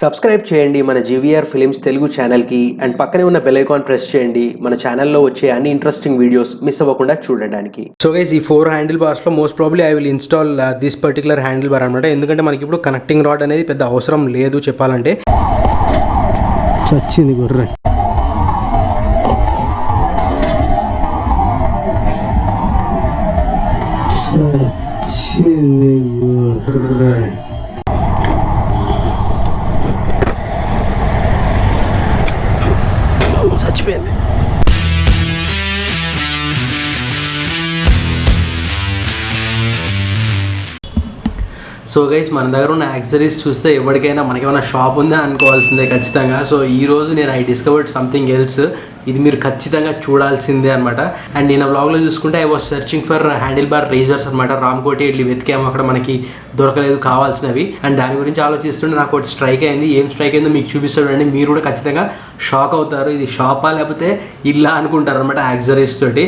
Subscribe చేయండి మన GVR films Telugu ఛానల్కి అండ్ పక్కనే ఉన్న బెల్ ఐకాన్ ప్రెస్ చేయండి మన ఛానల్లో వచ్చే అన్ని ఇంట్రెస్టింగ్ వీడియోస్ మిస్ అవ్వకుండా చూడడానికి. సో గైస్ ఈ 4 హ్యాండిల్ బార్స్లో most probably I will install this particular handle bar అనమాట. ఎందుకంటే మనకి ఇప్పుడు కనెక్టింగ్ రాడ్ అనేది పెద్ద అవసరం లేదు చెప్పాలంటే. చచ్చింది గుర్రె. చచ్చిపోయింది. సో గైస్ మన దగ్గర ఉన్న యాక్సెసరీస్ చూస్తే ఎవరికైనా మనకేమైనా షాప్ ఉందా అనుకోవాల్సిందే ఖచ్చితంగా. సో ఈరోజు నేను ఐ డిస్కవర్డ్ సంథింగ్ ఎల్స్. ఇది మీరు ఖచ్చితంగా చూడాల్సిందే అనమాట. అండ్ నేను వ్లాగ్లో చూసుకుంటే I was searching for handle bar risers అనమాట. రామ్కోటి వెళ్ళి వెతికాము, అక్కడ మనకి దొరకలేదు కావాల్సినవి. అండ్ దాని గురించి ఆలోచిస్తుంటే నాకు ఒకటి స్ట్రైక్ అయింది. ఏం స్ట్రైక్ అయిందో మీకు చూపిస్తాడండి, మీరు కూడా ఖచ్చితంగా షాక్ అవుతారు. ఇది షాపా లేకపోతే ఇల్లా అనుకుంటారు అనమాట యాక్సెసరీస్ తోటి.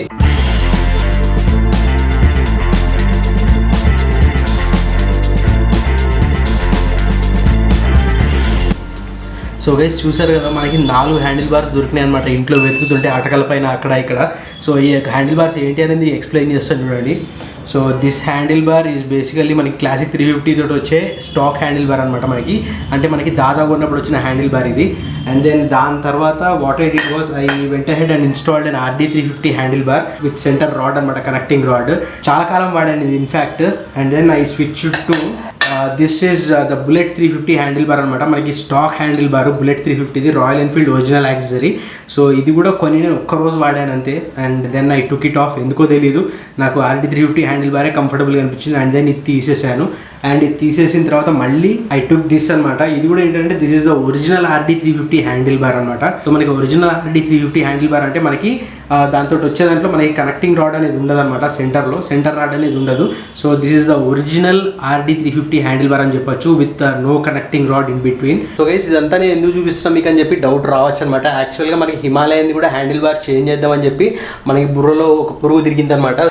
సో గైస్ చూసారు కదా, మనకి 4 హ్యాండిల్ బార్స్ దొరికినాయి అనమాట ఇంట్లో వెతుకుతుంటే అటకల పైన అక్కడ ఇక్కడ. సో ఈ హ్యాండిల్ బార్స్ ఏంటి అనేది ఎక్స్ప్లెయిన్ చేస్తాను చూడండి. So this handle bar is basically మనకి క్లాసిక్ 350 తోటి వచ్చే స్టాక్ హ్యాండిల్ బార్ అనమాట. మనకి దాదాపు ఉన్నప్పుడు వచ్చిన హ్యాండిల్ బార్ ఇది. అండ్ దెన్ దాని తర్వాత what I did was I went ahead and installed and RD350 handle bar with centre rod అనమాట, కనెక్టింగ్ రాడ్. చాలా కాలం వాడాను ఇది in fact. And then I switch to this is the Bullet 350 handle bar అనమాట. మనకి stock handle bar Bullet 350ది Royal Enfield original accessory. So ఇది కూడా కొన్ని నేను ఒక్కరోజు వాడాను అంతే. And then I took it of. ఎందుకో తెలీదు, నాకు RD350 హ్యాండిల్ బారే కంఫర్టబుల్గా అనిపించింది. అండ్ దెన్ ఇది తీసేసాను. అండ్ ఇది తీసేసిన తర్వాత మళ్ళీ ఐ టుక్ దిస్ అనమాట. ఇది కూడా ఏంటంటే this is the original RD350 handle bar అనమాట. సో మనకి ఒరిజినల్ RD350 హ్యాండిల్ బార్ అంటే మనకి దాంతో వచ్చే దాంట్లో మనకి కనెక్టింగ్ రాడ్ అనేది ఉండదు అనమాట. సెంటర్ రాడ్ అనేది ఉండదు. So this is the original RD350 handle bar అని చెప్పొచ్చు, with no connecting rod in between. So guys ఇదంతా నేను ఎందుకు చూపిస్తాను మీకు అని చెప్పి డౌట్ రావచ్చు అనమాట. యాక్చువల్గా మనకి హిమాలయన్ కూడా హ్యాండిల్ బార్ చేంజ్ చేద్దామని చెప్పి మనకి బుర్రలో ఒక పురుగు తిరిగింది అనమాట.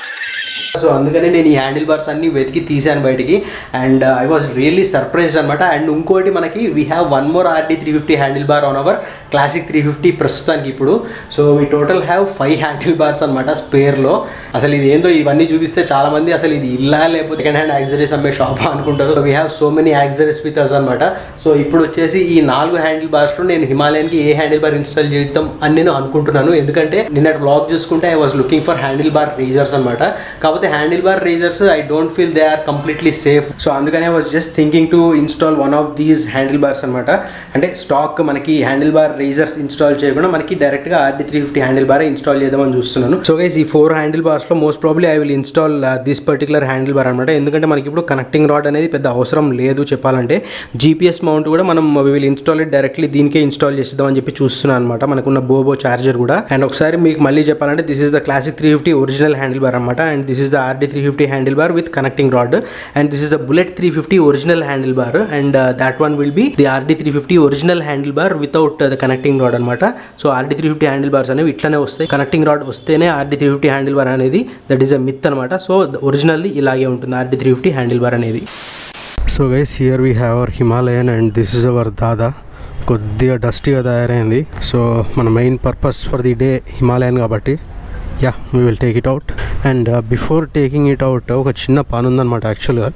సో అందుకనే నేను ఈ హ్యాండిల్ బార్స్ అన్ని వెతికి తీసాను బయటికి. And I was really surprised అనమాట. అండ్ ఇంకోటి మనకి we have one more RD350 handle bar on hour classic 350 ప్రస్తుతానికి ఇప్పుడు. So we total have 5 handle bars అనమాట స్పేర్లో. అసలు ఇది ఏందో ఇవన్నీ చూపిస్తే చాలామంది అసలు ఇది ఇల్లా లేకపోతే సెకండ్ హ్యాండ్ యాక్సెసరీస్ అమ్మే షాపా అనుకుంటారు. So we have so many accessories with us అనమాట. సో ఇప్పుడు వచ్చేసి ఈ 4 హ్యాండిల్ బార్స్లో నేను హిమాలయన్కి ఏ హ్యాండిల్ బార్ ఇన్స్టాల్ చేద్దాం అని నేను అనుకుంటున్నాను. ఎందుకంటే నిన్నటి బ్లాగ్ చూసుకుంటే I was looking for handle bar risers అనమాట. కాకపోతే handle bar risers I don't feel they are completely safe. So అందుకనే I was just thinking to install one of these handle bars అనమాట. అంటే స్టాక్ మనకి handle bar razor's install చేయకుండా మనకి డైరెక్ట్గా RD350 handle bar install చేద్దామని చూస్తున్నాను. So guys ఈ 4 హ్యాండిల్ బార్స్లో most probably I will install this particular handle bar అనమాట. ఎందుకంటే మనకి ఇప్పుడు కనెక్టింగ్ రాడ్ అనేది పెద్ద అవసరం లేదు చెప్పాలంటే. GPS మౌంట్ కూడా మనం విల్ ఇన్స్టాల్ ఇట్ డైరెక్ట్లీ దీనికే ఇన్స్టాల్ చేద్దామని చెప్పి చూస్తున్నాను అనమాట. మనకున్న బోబో చార్జర్ కూడా. అండ్ ఒకసారి మీకు మళ్ళీ చెప్పాలంటే this is the classic 350 original handle bar అనమాట. And this is the RD350 handle bar with connecting rod. And this is the Bullet 350 original handle bar. And that one will be the RD350 original handle bar without the connecting rod అనమాట. So RD350 handle bars అనేవి ఇట్లానే వస్తాయి. Connecting rod వస్తేనే RD350 handle bar అనేది that is a myth అనమాట. So ఒరిజినల్ది ఇలాగే ఉంటుంది RD350 హ్యాండిల్ బార్ అనేది. So guys here we have our Himalayan and this is our Dada. కొద్దిగా డస్టీగా తయారైంది. సో మన main purpose for the day Himalayan కాబట్టి yeah we will take it out. And before taking it out ఒక చిన్న పని ఉందన్నమాట. యాక్చువల్గా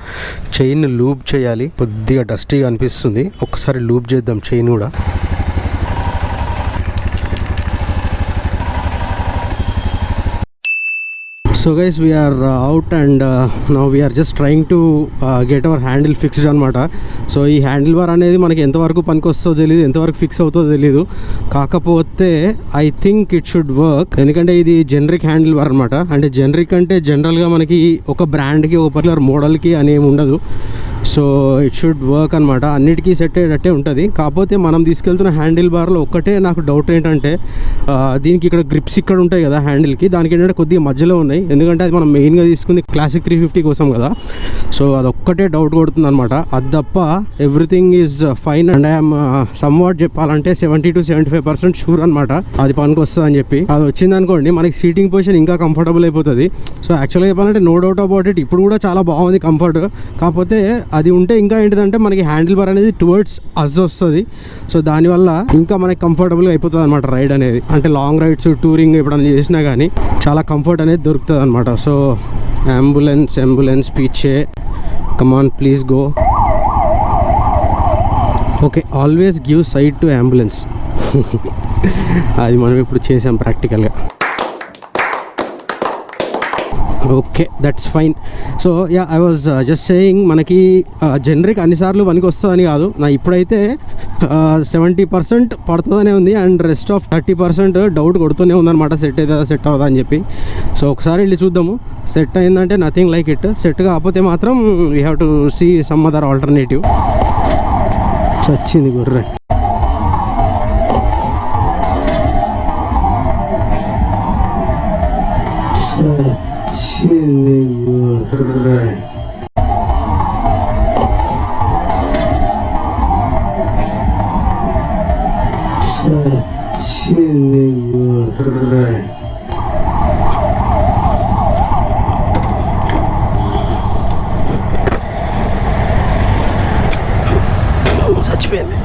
చైన్ లూప్ చేయాలి. కొద్దిగా డస్టీగా అనిపిస్తుంది, ఒక్కసారి లూప్ చేద్దాం చైన్ కూడా. So guys we are out and now we are just trying to get our handle fixed అనమాట. సో ఈ హ్యాండిల్ బార్ అనేది మనకి ఎంతవరకు పనికి వస్తుందో తెలియదు, ఎంతవరకు ఫిక్స్ అవుతుందో తెలీదు. కాకపోతే I think it should work. ఎందుకంటే ఇది జనరిక్ హ్యాండిల్ బార్ అనమాట. అంటే జనరిక్ అంటే జనరల్గా మనకి ఒక బ్రాండ్కి ఒక పర్టికులర్ మోడల్కి అని ఏమి ఉండదు. సో ఇట్ షుడ్ వర్క్ అనమాట. అన్నిటికీ సెట్ అయ్యేటట్టే ఉంటుంది. కాకపోతే మనం తీసుకెళ్తున్న హ్యాండిల్ బార్లో ఒక్కటే నాకు డౌట్ ఏంటంటే దీనికి ఇక్కడ గ్రిప్స్ ఇక్కడ ఉంటాయి కదా హ్యాండిల్కి, దానికి ఏంటంటే కొద్దిగా మధ్యలో ఉన్నాయి. ఎందుకంటే అది మనం మెయిన్గా తీసుకుంది క్లాసిక్ 350 కోసం కదా. సో అదొక్కటే డౌట్ కొడుతుంది అనమాట. అది తప్ప everything is fine. And I'm somewhat చెప్పాలంటే 70 to 75% షూర్ అనమాట అది పనికి వస్తుంది అని చెప్పి. అది వచ్చింది అనుకోండి మనకి సీటింగ్ పొజిషన్ ఇంకా కంఫర్టబుల్ అయిపోతుంది. సో యాక్చువల్గా చెప్పాలంటే నో డౌట్ అబౌట్ ఇట్ ఇప్పుడు కూడా చాలా బాగుంది కంఫర్ట్. కాకపోతే అది ఉంటే ఇంకా ఏంటిదంటే మనకి హ్యాండిల్ బార్ అనేది టువర్డ్స్ అజ్ వస్తుంది. సో దానివల్ల ఇంకా మనకి కంఫర్టబుల్గా అయిపోతుంది అనమాట రైడ్ అనేది. అంటే లాంగ్ రైడ్స్ టూరింగ్ ఎప్పుడన్నా చేసినా కానీ చాలా కంఫర్ట్ అనేది దొరుకుతుంది అనమాట. సో అంబులెన్స్ పీచే, come on please go. Okay, always give side to ambulance. అది మనం ఇప్పుడు చేసాం ప్రాక్టికల్గా. Okay, that's fine. So yeah, I was just saying, మనకి జనరిక్ అన్నిసార్లు పనికి వస్తుందని కాదు, నా ఇప్పుడైతే 70% పడుతుందనే ఉంది అండ్ రెస్ట్ ఆఫ్ 30% డౌట్ కొడుతూనే ఉందన్నమాట, సెట్ అవుతుందా సెట్ అవుదా అని చెప్పి. సో ఒకసారి వెళ్ళి చూద్దాము. సెట్ అయిందంటే నథింగ్ లైక్ ఇట్, సెట్ కాకపోతే మాత్రం we have to see some other alternative. చచ్చింది గుర్రే. చచ్చిపోయింది.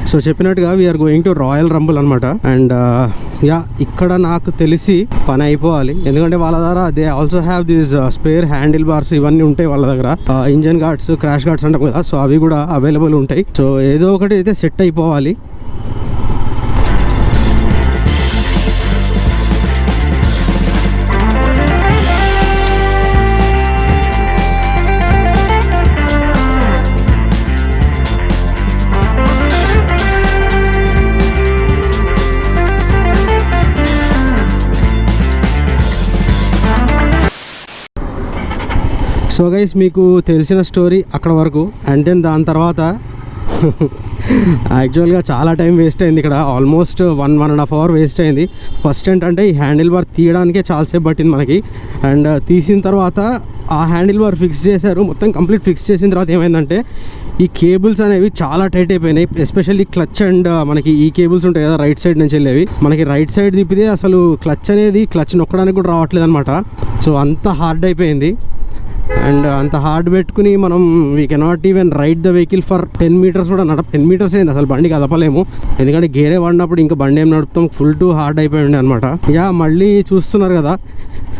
సో చెప్పినట్టుగా we're going to Royal Rumble అనమాట. అండ్ యా, ఇక్కడ నాకు తెలిసి పని అయిపోవాలి, ఎందుకంటే వాళ్ళ దగ్గర they also have these spare handle bars ఇవన్నీ ఉంటాయి వాళ్ళ దగ్గర. ఇంజన్ గార్డ్స్, క్రాష్ గార్డ్స్ అంటాం కదా, సో అవి కూడా అవైలబుల్ ఉంటాయి. సో ఏదో ఒకటి అయితే సెట్ అయిపోవాలి. సో గైస్, మీకు తెలిసిన స్టోరీ అక్కడ వరకు. అండ్ దెన్ దాని తర్వాత యాక్చువల్గా చాలా టైం వేస్ట్ అయింది ఇక్కడ, ఆల్మోస్ట్ 1.5 hour వేస్ట్ అయింది. ఫస్ట్ ఏంటంటే ఈ హ్యాండిల్ బార్ తీయడానికే చాలాసేపు పట్టింది మనకి. అండ్ తీసిన తర్వాత ఆ హ్యాండిల్ బార్ ఫిక్స్ చేశారు, మొత్తం కంప్లీట్ ఫిక్స్ చేసిన తర్వాత ఏమైందంటే ఈ కేబుల్స్ అనేవి చాలా టైట్ అయిపోయినాయి. ఎస్పెషల్లీ క్లచ్ అండ్ మనకి ఈ కేబుల్స్ ఉంటాయి కదా రైట్ సైడ్ నుంచి వెళ్ళేవి, మనకి రైట్ సైడ్ తిప్పితే అసలు క్లచ్ నొక్కడానికి కూడా రావట్లేదు అనమాట. సో అంత హార్డ్ అయిపోయింది. అండ్ అంత హార్డ్ పెట్టుకుని మనం we cannot even ride the vehicle for 10 meters కూడా 10 meters అయింది, అసలు బండి కదపలేము, ఎందుకంటే గేరే పడినప్పుడు ఇంకా బండి ఏం నడుపుతాం, ఫుల్ టు హార్డ్ అయిపోయింది అనమాట. యా, మళ్ళీ చూస్తున్నారు కదా,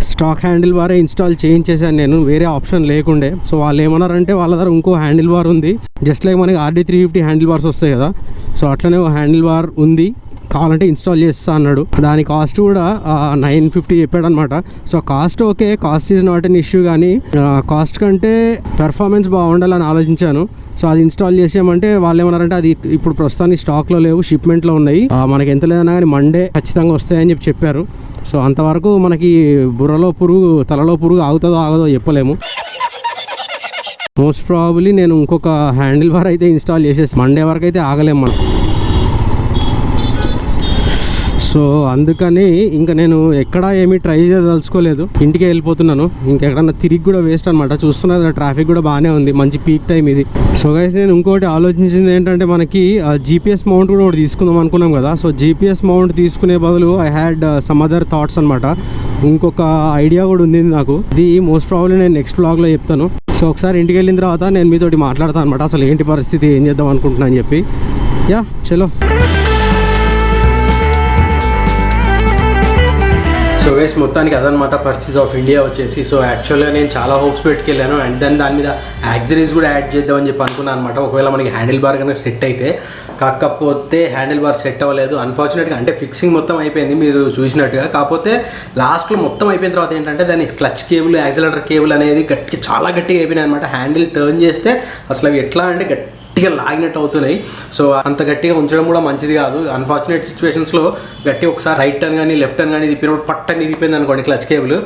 స్టాక్ హ్యాండిల్ బారే ఇన్స్టాల్ చేయించేసాను నేను, వేరే ఆప్షన్ లేకుండే. సో వాళ్ళు ఏమన్నారంటే వాళ్ళ దగ్గర ఇంకో హ్యాండిల్ బార్ ఉంది, జస్ట్ లైక్ మనకి RD350 హ్యాండిల్ బార్స్ వస్తాయి కదా, సో అట్లనే ఓ హ్యాండిల్ బార్ ఉంది, కావాలంటే ఇన్స్టాల్ చేస్తా అన్నాడు. దాని కాస్ట్ కూడా 950 చెప్పాడు అనమాట. So cost okay, cost is not an issue, కానీ కాస్ట్ కంటే పెర్ఫార్మెన్స్ బాగుండాలని ఆలోచించాను. సో అది ఇన్స్టాల్ చేసామంటే వాళ్ళు ఏమన్నారంటే అది ఇప్పుడు ప్రస్తుతానికి స్టాక్లో లేవు, షిప్మెంట్లో ఉన్నాయి, మనకి ఎంత లేదన్నా కానీ మండే ఖచ్చితంగా వస్తాయని చెప్పారు. సో అంతవరకు మనకి బుర్రలో పురుగు తలలో పురుగు ఆగుతుందో ఆగదో చెప్పలేము. మోస్ట్ ప్రాబబ్లీ నేను ఇంకొక హ్యాండిల్ బార్ అయితే ఇన్స్టాల్ చేసేసి మండే వరకు అయితే ఆగలేము మనం. సో అందుకని ఇంకా నేను ఎక్కడా ఏమీ ట్రై చేయదలుచుకోలేదు, ఇంటికి వెళ్ళిపోతున్నాను. ఇంకెక్కడన్నా తిరిగి కూడా వేస్ట్ అనమాట. చూస్తున్నారు ట్రాఫిక్ కూడా బాగానే ఉంది, మంచి పీక్ టైం ఇది. సో గైస్, నేను ఇంకోటి ఆలోచించింది ఏంటంటే మనకి GPS మౌంట్ కూడా ఒకటి తీసుకుందాం అనుకున్నాం కదా. సో GPS మౌంట్ తీసుకునే బదులు I had some other thoughts అనమాట. ఇంకొక ఐడియా కూడా ఉంది నాకు, ఇది మోస్ట్ ప్రాబ్లీ నేను నెక్స్ట్ వ్లాగ్లో చెప్తాను. సో ఒకసారి ఇంటికి వెళ్ళిన తర్వాత నేను మీతోటి మాట్లాడతాను అనమాట, అసలు ఏంటి పరిస్థితి, ఏం చేద్దాం అనుకుంటున్నా అని చెప్పి. యా చలో. సో గైస్, మొత్తానికి అదనమాట పరిస్థితి ఆఫ్ ఇండియా వచ్చేసి. సో యాక్చువల్గా నేను చాలా హోప్స్ పెట్టుకెళ్ళాను, అండ్ దెన్ దాని మీద యాక్సరీస్ కూడా యాడ్ చేద్దామని చెప్పి అనుకున్నాను అనమాట, ఒకవేళ మనకి హ్యాండిల్ బార్ కనుక సెట్ అయితే. కాకపోతే హ్యాండిల్ బార్ సెట్ అవ్వలేదు అన్ఫార్చునేట్గా. అంటే ఫిక్సింగ్ మొత్తం అయిపోయింది మీరు చూసినట్టుగా, కాకపోతే లాస్ట్లో మొత్తం అయిపోయిన తర్వాత ఏంటంటే దాని క్లచ్ కేబుల్, యాక్సిలరేటర్ కేబుల్ అనేది చాలా గట్టిగా అయిపోయినాయి అనమాట. హ్యాండిల్ టర్న్ చేస్తే అసలు అవి ఎట్లా అంటే గట్టిగా లాగినట్టు అవుతున్నాయి. సో అంత గట్టిగా ఉంచడం కూడా మంచిది కాదు. అన్ఫార్చునేట్ సిచ్యువేషన్స్లో గట్టిగా ఒకసారి రైట్ టర్న్ కానీ లెఫ్ట్ టర్న్ కానీ తిప్పినప్పుడు పట్టని ఇరిగిపోయింది అనుకోండి క్లచ్ కేబుల్,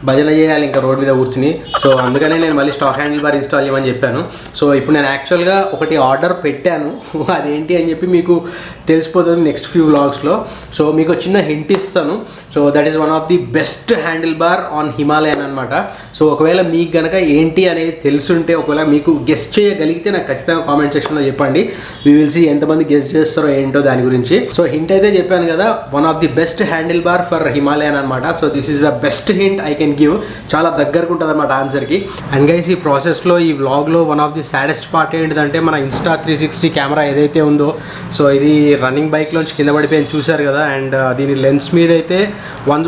భజన చేయాలి ఇంకా రోడ్ మీద కూర్చుని. సో అందుకనే నేను మళ్ళీ స్టాక్ హ్యాండిల్ బార్ ఇన్స్టాల్ చేయమని చెప్పాను. సో ఇప్పుడు నేను యాక్చువల్గా ఒకటి ఆర్డర్ పెట్టాను, అదేంటి అని చెప్పి మీకు తెలిసిపోతుంది నెక్స్ట్ ఫ్యూ వ్లాగ్స్లో. సో మీకు చిన్న హింట్ ఇస్తాను. So that is one of the best handle bar on Himalayan అనమాట. సో ఒకవేళ మీకు కనుక ఏంటి అనేది తెలుసుంటే, ఒకవేళ మీకు గెస్ట్ చేయగలిగితే నాకు ఖచ్చితంగా కామెంట్ సెక్షన్లో చెప్పండి. వీ విల్ సీ ఎంతమంది గెస్ట్ చేస్తారో ఏంటో దాని గురించి. సో హింట్ అయితే చెప్పాను కదా, one of the best handle bar for Himalayan అనమాట. So this is the best hint I can can give. చాలా దగ్గరకు ఉంటుంది అన్నమాట ఆన్సర్కి. అండ్ గైస్ ఈ ప్రాసెస్లో ఈ వ్లాగ్లో one of the saddest part ఏంటిదంటే మన ఇన్స్టా 360 కెమెరా ఏదైతే ఉందో, సో ఇది రన్నింగ్ బైక్లోంచి కింద పడిపోయింది చూసారు కదా. అండ్ దీని లెన్స్ మీద అయితే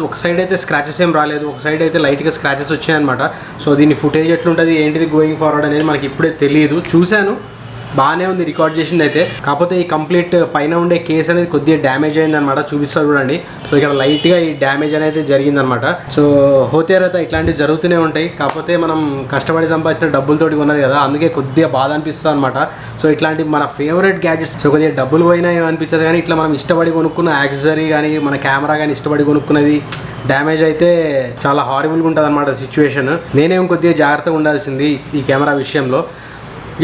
ఒక సైడ్ అయితే స్క్రాచెస్ ఏం రాలేదు, ఒక సైడ్ అయితే లైట్గా స్క్రాచెస్ వచ్చాయన్నమాట. సో దీని ఫుటేజ్ ఎట్లుంటుంది ఏంటిది గోయింగ్ ఫార్వర్డ్ అనేది మనకి ఇప్పుడే తెలియదు. చూశాను, బాగానే ఉంది రికార్డ్ చేసింది అయితే. కాకపోతే ఈ కంప్లీట్ పైన ఉండే కేస్ అనేది కొద్దిగా డ్యామేజ్ అయిందనమాట. చూపిస్తారు చూడండి. సో ఇక్కడ లైట్గా ఈ డ్యామేజ్ అనేది జరిగిందనమాట. సో హోతే రత ఇట్లాంటివి జరుగుతూనే ఉంటాయి. కాకపోతే మనం కష్టపడి సంపాదించిన డబ్బులతోటి ఉన్నది కదా, అందుకే కొద్దిగా బాధ అనిపిస్తుంది అనమాట. సో ఇట్లాంటి మన ఫేవరెట్ గ్యాడ్జెట్స్ సో కొద్దిగా డబ్బులు పోయినా ఏమనిపించదు, కానీ ఇట్లా మనం ఇష్టపడి కొనుక్కున్న యాక్సెసరీ కానీ మన కెమెరా కానీ ఇష్టపడి కొనుక్కున్నది డ్యామేజ్ అయితే చాలా హారిబుల్గా ఉంటుంది అనమాట సిచ్యువేషన్. నేనేం కొద్దిగా జాగ్రత్తగా ఉండాల్సింది ఈ కెమెరా విషయంలో.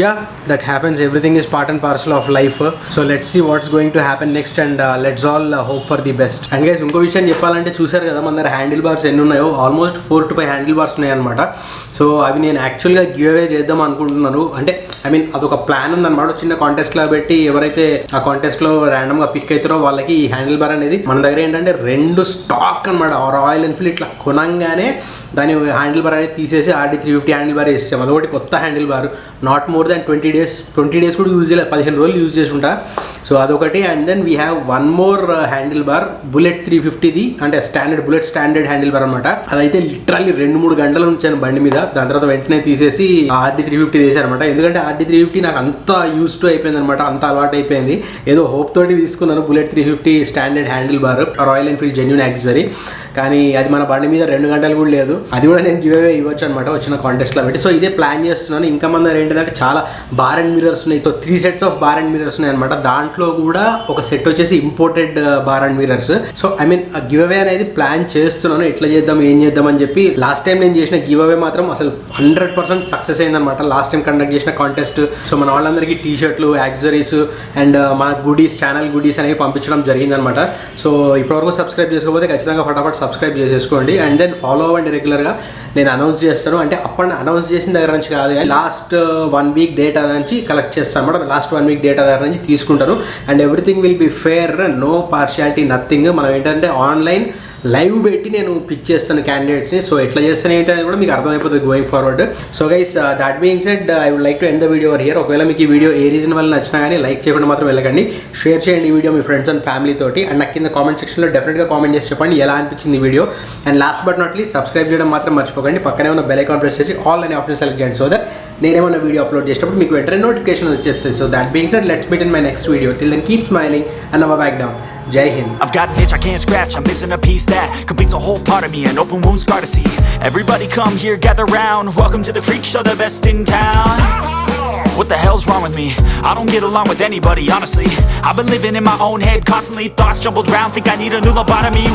Yeah, that happens. Everything is part and parcel of life. So let's see what's going to happen next and let's all hope for the best. And guys, ఇంకో విషయం చెప్పాలంటే చూసారు కదా మన దగ్గర హ్యాండిల్ బార్స్ ఎన్ని ఉన్నాయో, ఆల్మోస్ట్ 4 to 5 హ్యాండిల్ బార్స్ ఉన్నాయన్నమాట. సో అవి నేను యాక్చువల్గా గివ్ అవే చేద్దాం అనుకుంటున్నాను. అంటే అదొక ప్లాన్ ఉందన్నమాట. చిన్న కాంటెస్ట్లో పెట్టి ఎవరైతే ఆ కాంటెస్ట్లో ర్యాండమ్గా పిక్ అవుతారో వాళ్ళకి ఈ హ్యాండిల్ బార్ అనేది మన దగ్గర ఏంటంటే 2 స్టాక్ అనమాట. రాయల్ ఎన్ఫీల్డ్ ఇట్లా కొనంగానే దాని హ్యాండిల్ బార్ అనేది తీసేసి RD350 హ్యాండిల్ బార్ వేసాం. అదొకటి కొత్త handle bar, not more than 20 days కూడా యూజ్ చేయలేదు, 15 రోజులు యూజ్ చేసి ఉంటా. సో అదొకటి. And then we have one more handle bar, Bullet 350ది, అంటే బుల్లెట్ స్టాండర్డ్ హ్యాండిల్ బార్ అనమాట. అదైతే లిటరల్లీ 2-3 గంటలు ఉంచాను బండి మీద. దాని తర్వాత వెంటనే తీసేసి RD350 వేసాను అనమాట. ఎందుకంటే RD350 నాకు అంత యూజ్ టు అయిపోయింది అనమాట, అంత అలవాటు అయిపోయింది. ఏదో హోప్ తోటి తీసుకున్నాను bullet 350 standard handle bar, royal Enfield genuine accessory. కానీ అది మన బండి మీద 2 గంటలు కూడా లేదు. అది కూడా నేను గివ్ అవే ఇవ్వచ్చు అనమాట వచ్చిన కాంటెస్ట్లో పెట్టి. సో ఇదే ప్లాన్ చేస్తున్నాను. ఇంకా మన దగ్గర ఏంటంటే చాలా బార్ అండ్ మిరర్స్ ఉన్నాయి. So 3 sets of bar and mirrors ఉన్నాయి అనమాట. దాంట్లో కూడా ఒక సెట్ వచ్చేసి imported bar and mirrors. So give away అనేది ప్లాన్ చేస్తున్నాను. ఎట్లా చేద్దాం ఏం చేద్దాం అని చెప్పి. లాస్ట్ టైం నేను చేసిన గివ్ అవే మాత్రం అసలు 100% సక్సెస్ అయిందనమాట. లాస్ట్ టైం కండక్ట్ చేసిన కాంటెస్ట్. సో మన వాళ్ళందరికీ టీ-షర్ట్లు, యాక్సెసరీస్ అండ్ మన గుడీస్, ఛానల్ గుడీస్ అనేవి పంపించడం జరిగిందనమాట. సో ఇప్పటివరకు సబ్స్క్రైబ్ చేసుకోకపోతే ఖచ్చితంగా ఫటాఫట్ సబ్స్క్రైబ్ చేసేసుకోండి. అండ్ దెన్ ఫాలో అవ్వండి రెగ్యులర్గా. నేను అనౌన్స్ చేస్తాను, అంటే అప్పుడు అనౌన్స్ చేసిన దగ్గర నుంచి కాదు, లాస్ట్ 1 week డేటా నుంచి కలెక్ట్ చేస్తాను అనమాట. లాస్ట్ 1 week డేటా దగ్గర నుంచి తీసుకుంటాను. And everything will be fair, no partiality, nothing. మనం ఏంటంటే ఆన్లైన్ లైవ్ పెట్టి నేను పిక్ చేస్తాను క్యాండిడేట్స్ని. సో ఎట్లా చేస్తాను ఏంటనేది కూడా మీకు అర్థమైపోతుంది going forward. So guys, that being said, I would like to end the video over here. ఒకవేళ మీకు ఈ వీడియో ఏ రీజన్ వల్ల నచ్చినా కానీ లైక్ చేయకుండా మాత్రం వెళ్ళకండి. షేర్ చేయండి ఈ video me friends and family తోటి. అండ్ నాకు కింద కామెంట్ సెక్షన్లో డెఫినెట్గా కామెంట్ చేసి చెప్పండి ఎలా అనిపించింది ఈ video. And last but not least subscribe చేయడం మాత్రం మర్చిపోకండి. పక్కనే ఉన్న బెల్ ఐకాన్ ప్రెస్ చేసి ఆల్ అనే ఆప్షన్ సెలెక్ట్ చేయండి. సో దట్ నేనేమన్నా వీడియో అప్లోడ్ చేసినప్పుడు మీకు వెంటనే నోటిఫికేషన్ వచ్చేస్తాయి. So that being said, let's meet in my next video. Till then keep smiling and never back down. Jai Hind. I've got an itch I can't scratch, I'm missing a piece that completes a whole part of me, an open wound scar to see. Everybody come here, gather round, welcome to the freak show, the best in town. What the hell's wrong with me? I don't get along with anybody, honestly. I've been living in my own head constantly, thoughts jumbled round, think I need a new lobotomy.